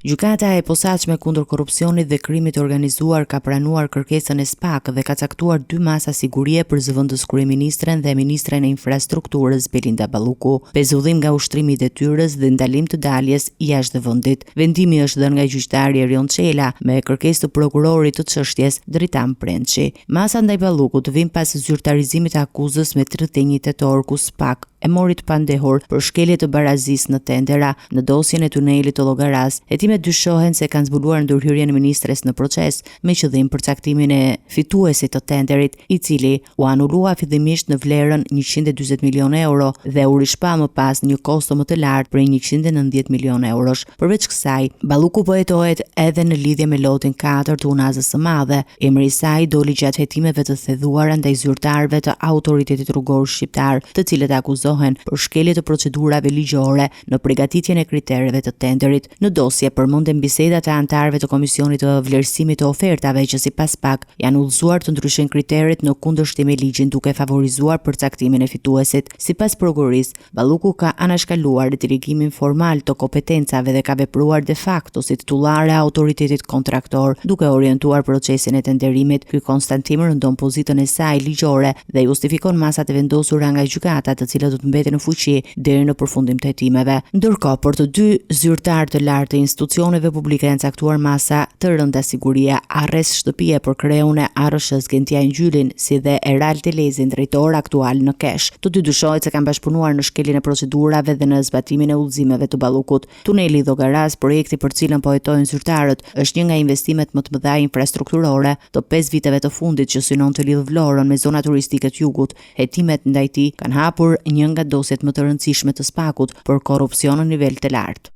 Gjykata e posaçme kundër korrupsionit dhe krimit të organizuar ka pranuar kërkesën e SPAK dhe ka caktuar 2 masa sigurie për zëvendës kryeministren dhe ministren e infrastrukturës Belinda Balluku, pezullim nga ushtrimi i detyrës dhe ndalim të daljes jashtë vendit. Vendimi është dhënë nga gjyqtari Erion Çela me kërkesë të prokurorit të çështjes Dritan Prençi. Masa ndaj Ballukut vjen pas zyrtarizimit të akuzës me 31 tetor ku SPAK e mori të pandehur për shkelje të barazisë në tendera në dosjen e tunelit të Llogaras. Hetimet dyshohen se kanë zbuluar ndërhyrjen e ministres në proces me qëllim përcaktimin e fituesit të tenderit, i cili u anulua fillimisht në vlerën 140 milionë euro dhe u rishpa më pas në një kosto më të lartë prej 190 milionë eurosh. Përveç kësaj, Balluku po hetohet edhe në lidhje me lotin 4 të Unazës së Madhe. Emri i saj doli gjatë hetimeve të thedhuara ndaj zyrtarëve të autoritetit rrugor shqiptar, të cilët akuzohen për shkelje të procedurave ligjore në përgatitjen e kritereve të tenderit. Në dosje përmenden bisedat e anëtarëve të Komisionit të Vlerësimit të Ofertave që sipas SPAK janë udhëzuar të ndryshen kriteret në kundërshtim me ligjin duke favorizuar përcaktimin e fituesit. Sipas prokurisë, Balluku ka anashkaluar dirigimin formal të kompetencave dhe ka vepruar de facto si titullare e autoritetit kontraktor, duke orientuar procesin e tenderimit. Ky konstatim rëndon pozitën e saj ligjore dhe justifikon masat e vendosura nga gjykata, të cilat do të mbeten në fuqi deri në përfundim të hetimeve. Ndërkohë, për të 2 zyrtarë të lartë të institucioneve publike janë caktuar masa të rënda sigurie, arrest shtëpie për kreun e ARSH-s Gentia Ngjylin, si dhe Eral Telezin, drejtor aktual në Kesh. Të dy dyshohet se kanë bashkëpunuar në shkeljen e procedurave dhe në zbatimin e udhëzimeve të Ballukut. Tuneli i Llogaras, projekti për cilën po hetojnë zyrtarët, është një nga investimet më të mëdha infrastrukturore të 5 viteve të fundit që synon të lidhë Vlorën me zona turistike të jugut. Hetimet ndaj tij kanë hapur një nga dosjet më të rëndësishme të SPAK-ut për korrupsion në nivel të lartë.